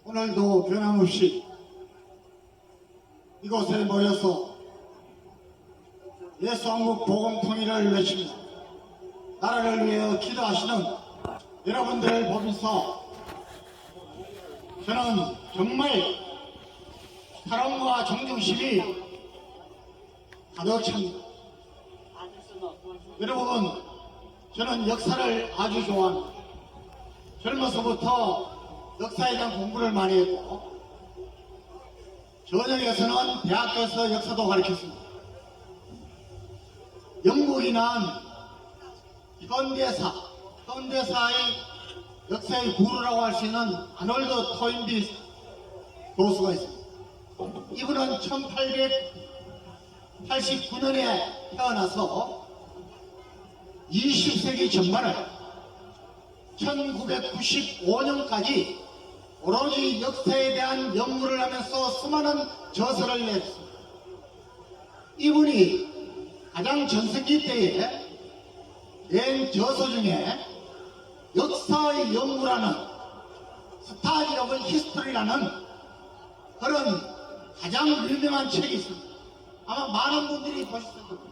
오늘도 변함없이 이곳에 모여서 예수한국 복음통일을 외치며 나라를 위해 기도하시는 여러분들을 보면서 저는 정말 사랑과 존경심이 가득 찹니다. 여러분, 저는 역사를 아주 좋아합니다. 젊어서부터 역사에 대한 공부를 많이 했고 저녁에서는 대학교에서 역사도 가르쳤습니다. 영국이 낳은 현대사의 역사의 구루라고 할 수 있는 아놀드 토인비 교수가 있습니다. 이분은 1889년에 태어나서 20세기 전반을 1995년까지 오로지 역사에 대한 연구를 하면서 수많은 저서를 냈습니다. 이분이 가장 전성기 때에 낸 저서 중에 역사의 연구라는 스타디 오브 히스토리라는 그런 가장 유명한 책이 있습니다. 아마 많은 분들이 보셨을 겁니다.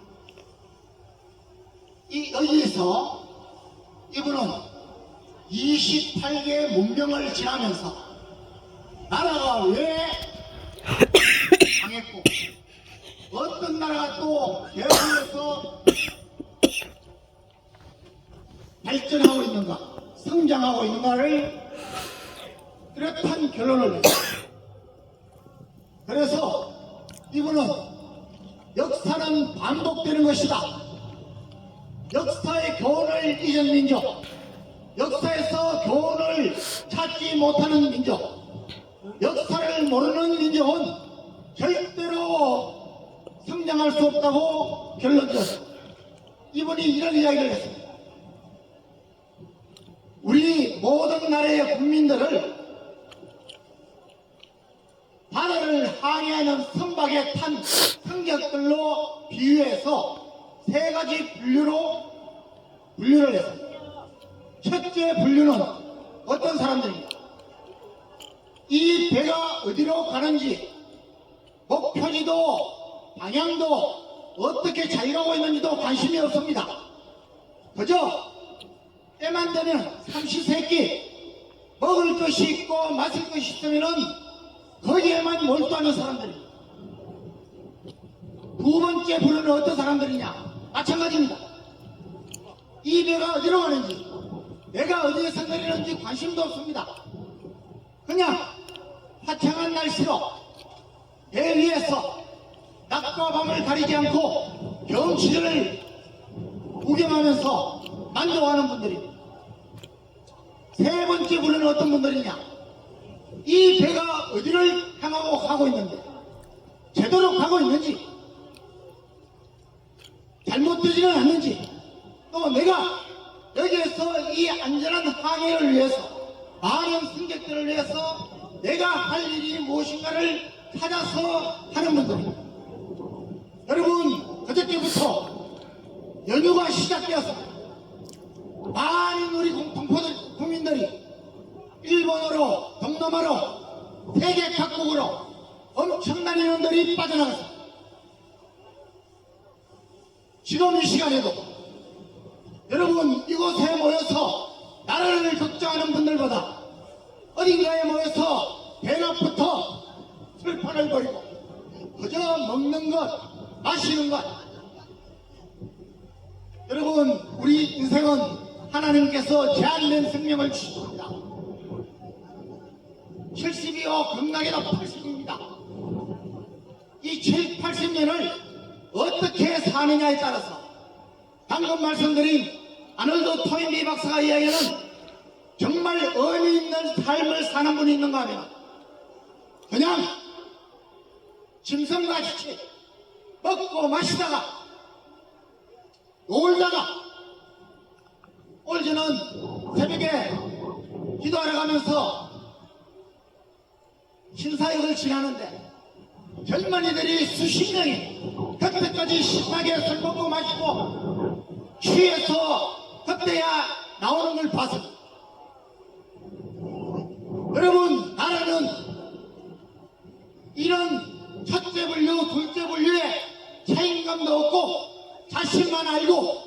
여기에서 이분은 28개의 문명을 지나면서 나라가 왜 강했고 어떤 나라가 또 개혁해서 발전하고 있는가 성장하고 있는가를 뚜렷한 결론을 냈습니다. 그래서 이분은 역사는 반복되는 것이다. 역사의 교훈을 잊은 민족, 역사에서 교훈을 찾지 못하는 민족, 역사를 모르는 민족은 절대로 성장할 수 없다고 결론지었습니다. 이분이 이런 이야기를 했습니다. 우리 모든 나라의 국민들을 바다를 항해하는 선박에 탄 승객들로 비유해서 세 가지 분류를 했습니다. 첫째 분류는 어떤 사람들입니까? 이 배가 어디로 가는지 목표지도 방향도 어떻게 잘 가고 있는지도 관심이 없습니다. 그저 때만 되면 삼시세끼 먹을 것이 있고 마실 것이 있으면은 거기에만 몰두하는 사람들입니다. 두 번째 분류는 어떤 사람들이냐? 마찬가지입니다. 이 배가 어디로 가는지 내가 어디에서 내리는지 관심도 없습니다. 그냥 화창한 날씨로 배 위에서 낮과 밤을 가리지 않고 경치를 구경하면서 만족하는 분들입니다. 세 번째 분은 어떤 분들이냐? 이 배가 어디를 향하고 가고 있는데 제대로 가고 있는지 잘못되지는 않는지 또 내가 여기에서 이 안전한 항해를 위해서 많은 승객들을 위해서 내가 할 일이 무엇인가를 찾아서 하는 분들입니다. 여러분, 그저께부터 연휴가 시작되었습니다. 많은 우리 국민들이 일본어로 동남아로 세계 각국으로 엄청난 인원들이 빠져나갔습니다. 지금 이 시간에도 여러분 이곳에 모여서 나라를 걱정하는 분들보다 어딘가에 모여서 배낮부터 술판을 벌이고 그저 먹는 것 마시는 것. 여러분 우리 인생은 하나님께서 제한된 생명을 주십니다. 70이요 건강에도 80입니다. 이 80년을 어떻게 사느냐에 따라서 방금 말씀드린 아놀드 토인비 박사가 이야기하는 정말 의미 있는 삶을 사는 분이 있는가 하면 그냥 짐승같이 먹고 마시다가 놀다가 오늘 저는 새벽에 기도하러 가면서 신사역을 지나는데 젊은이들이 수십 명이 그 그때까지 신나게 술 먹고 마시고 취해서 그때야 나오는 걸 봤습니다. 여러분, 나라는 이런 첫째 분류, 둘째 분류에 책임감도 없고 자신만 알고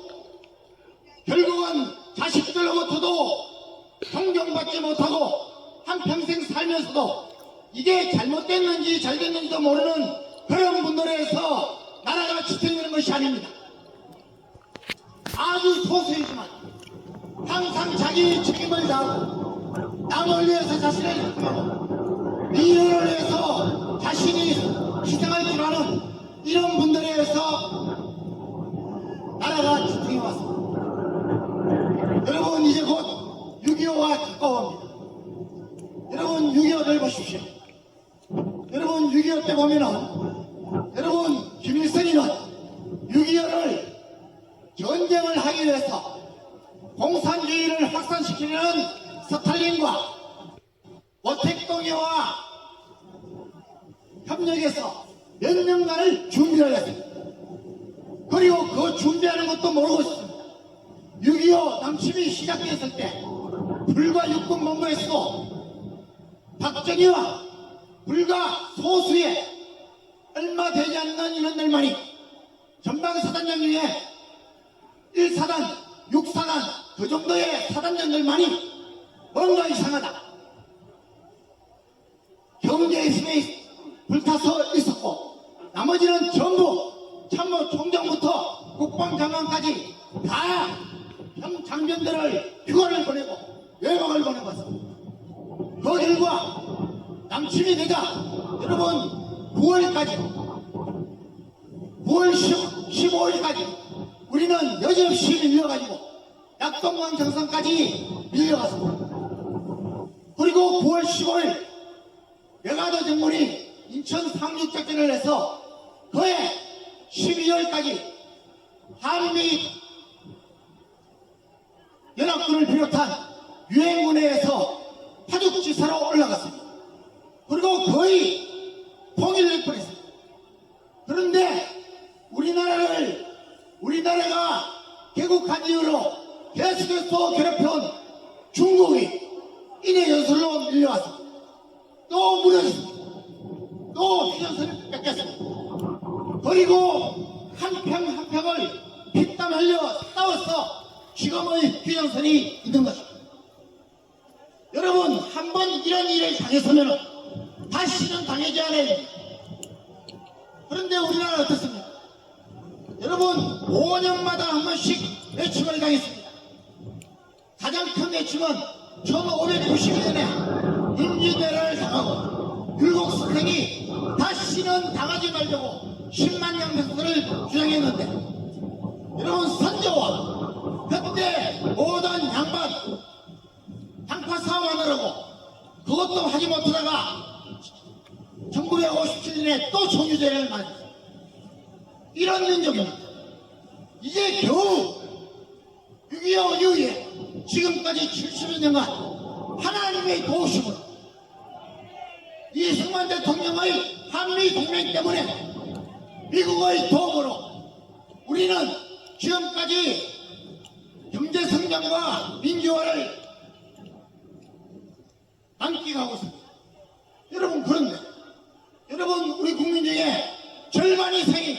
결국은 자식들로부터도 존경받지 못하고 한평생 살면서도 이게 잘못됐는지 잘됐는지도 모르는 그런 분들에서 나라가 지탱되는 것이 아닙니다. 아주 소수이지만 항상 자기 책임을 다하고 남을 위해서 자신을 희생하고 미래를 위해서 자신이 희생할 줄 아는 이런 분들에 의해서 나라가 지탱해 왔습니다. 여러분, 이제 곧 6.25가 가까워옵니다. 여러분, 6.25를 보십시오. 여러분, 6.25 때 보면은 여러분, 김일성이는 6.25를 전쟁을 하기 위해서 공산주의를 확산시키려는 스탈린과 모택동해와 협력해서 몇 년간을 준비를 했습니다. 그리고 그 준비하는 것도 모르고 있습니다. 6.25 남침이 시작됐을 때 불과 육군본부에서도 박정희와 불과 소수의 얼마 되지 않는 인원들만이 전방사단장 중에 1사단, 6사단 그 정도의 사단장들만이 뭔가 이상하다, 경제의 힘에 불타서 있었고 나머지는 전부 참모 총장부터 국방장관까지 다 장병들을 휴가를 보내고 외박을 보내고 왔습니다. 그 결과 남침이 되자 여러분 9월까지 9월 15일까지 우리는 여지없이 밀려가지고 낙동강 정상까지 밀려갔습니다. 그리고 9월 15일 메가더 정권이 인천 상륙작전을 해서 그해 12월까지 한미 연합군을 비롯한 유엔군에 의해서 파죽지사로 올라갔습니다. 그리고 거의 통일을 뻔했습니다. 그런데 우리나라가 개국한 이후로 계속해서 괴롭혀온 중국이 인해 연설로 밀려왔습니다. 또 무너졌습니다. 또 휴전선을 뺏겼습니다. 그리고 한 평 한 평을 피땀 흘려 싸워서 지금의 휴전선이 있는 것입니다. 여러분, 한 번 이런 일을 당했으면 다시는 당하지 않아야 됩니다. 그런데 우리나라는 어떻습니까? 여러분, 5년마다 한 번씩 매칭을 당했습니다. 가장 큰 매칭은 1592년에 임진왜란을 당하고 율곡스탱이 다시는 당하지 말자고 10만 명 백성을 주장했는데 여러분, 선조와 그때 모든 양반 당파 싸움하느라고 그것도 하지 못하다가 1957년에 또 총유재를 맞았어요. 이런 민족입니다. 이제 겨우 6.25 이후에 지금까지 70여 년간 하나님의 도우심으로 이승만 대통령의 한미동맹 때문에 미국의 도움으로 우리는 지금까지 경제성장과 민주화를 만끽하고 있습니다. 여러분, 그런데 여러분, 우리 국민 중에 절반 이상이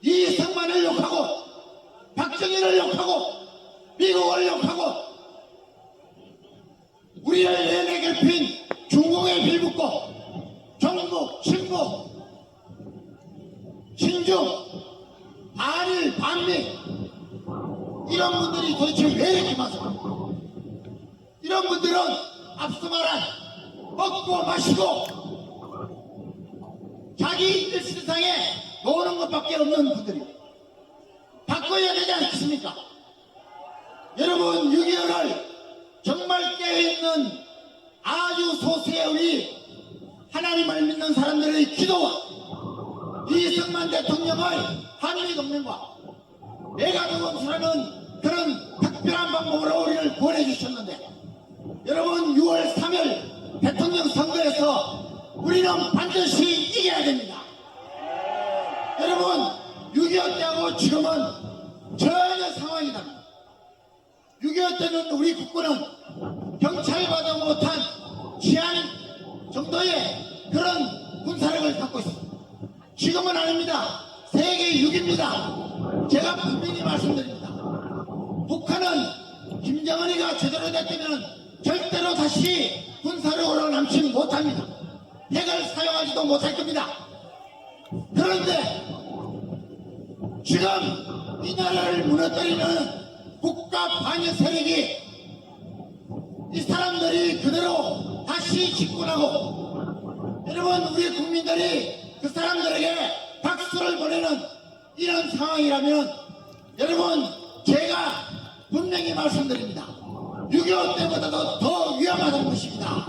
이승만을 욕하고 박정희를 욕하고 미국을 욕하고 우리를 내내 괴롭힌 중공에 빌붙고 정북, 친북, 신중, 반일, 반미 이런 분들이 도대체 왜 이렇게 많습니까? 이런 분들은 앞서 말한 먹고 마시고 자기 일세상에 노는 것밖에 없는 분들이 바꿔야 되지 않겠습니까? 여러분, 6.25를 정말 깨어있는 아주 소수의 우리 하나님을 믿는 사람들의 기도와 이승만 대통령의 한미동맹과 메가더건수라는 그런 특별한 방법으로 우리를 구원해 주셨는데 여러분, 6월 3일 대통령 선거에서 우리는 반드시 이겨야 됩니다. 여러분, 6.25 때하고 지금은 전혀 상황이 다릅니다. 6.25 때는 우리 국군은 경찰과도 못한 치안 정도의 그런 군사력을 갖고 있습니다. 지금은 아닙니다. 세계 6입니다. 제가 분명히 말씀드립니다. 북한은 김정은이가 제대로 됐다면 절대로 다시 군사력으로 남지 못합니다. 핵을 사용하지도 못할 겁니다. 그런데 지금 이 나라를 무너뜨리는 국가 반여 세력이 이 사람들이 그대로 다시 집권하고 여러분 우리 국민들이 그 사람들에게 박수를 보내는 이런 상황이라면 여러분 제가 분명히 말씀드립니다. 6.25 때보다도 더 위험하다는 것입니다.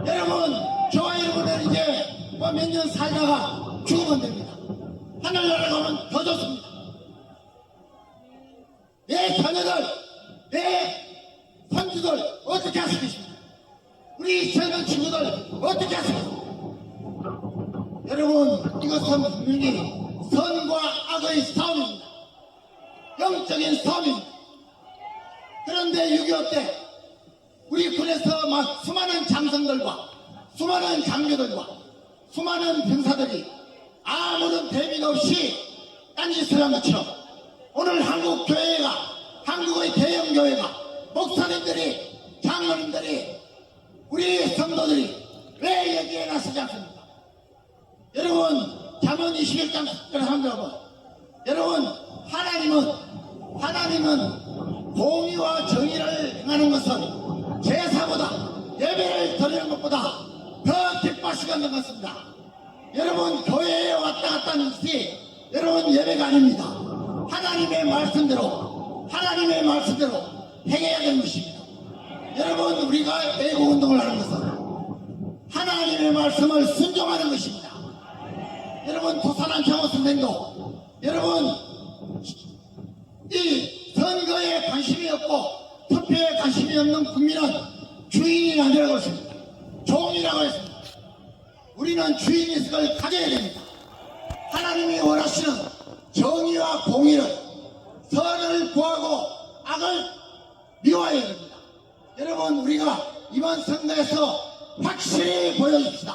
여러분 저와 여러분은 이제 몇 년 살다가 죽으면 됩니다. 하늘나라 가면 더 좋습니다. 내 자녀들, 내 손주들 어떻게 하시겠습니까? 우리 젊은 친구들 어떻게 하시겠습니까? 여러분 이것은 분명히 선과 악의 싸움입니다. 영적인 싸움입니다. 그런데 6.25 때 우리 군에서 막 수많은 장성들과 수많은 장교들과 수많은 병사들이 아무런 대비가 없이 딴짓을 한 것처럼 오늘 한국 교회가 한국의 대형 교회가 목사님들이 장로님들이 우리 성도들이 왜 여기에 나서지 않습니까? 여러분 잠언 21장 10절을 한번 들어봐. 여러분 하나님은 공의와 정의를 행하는 것은 제사보다 예배를 드리는 것보다 더 기뻐하시는 것 같습니다. 여러분 교회에 왔다 갔다 하는 것이 여러분 예배가 아닙니다. 하나님의 말씀대로 행해야 되는 것입니다. 여러분 우리가 애국운동을 하는 것은 하나님의 말씀을 순종하는 것입니다. 여러분 토산한 장호 선생도 여러분 이 선거에 관심이 없고 투표에 관심이 없는 국민은 주인이 아니라고 했습니다. 종이라고 했습니다. 우리는 주인의식을 가져야 됩니다. 하나님이 원하시는 정의와 공의를 선을 구하고 악을 미워해야 됩니다. 여러분 우리가 이번 선거에서 확실히 보여줍시다.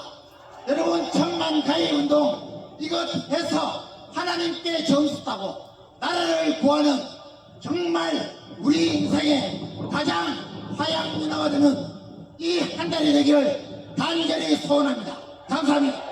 여러분 천만가의 운동 이것 해서 하나님께 점수 따고 나라를 구하는 정말 우리 인생의 가장 화양민화가 되는 이 한 달이 되기를 간절히 소원합니다. 감사합니다.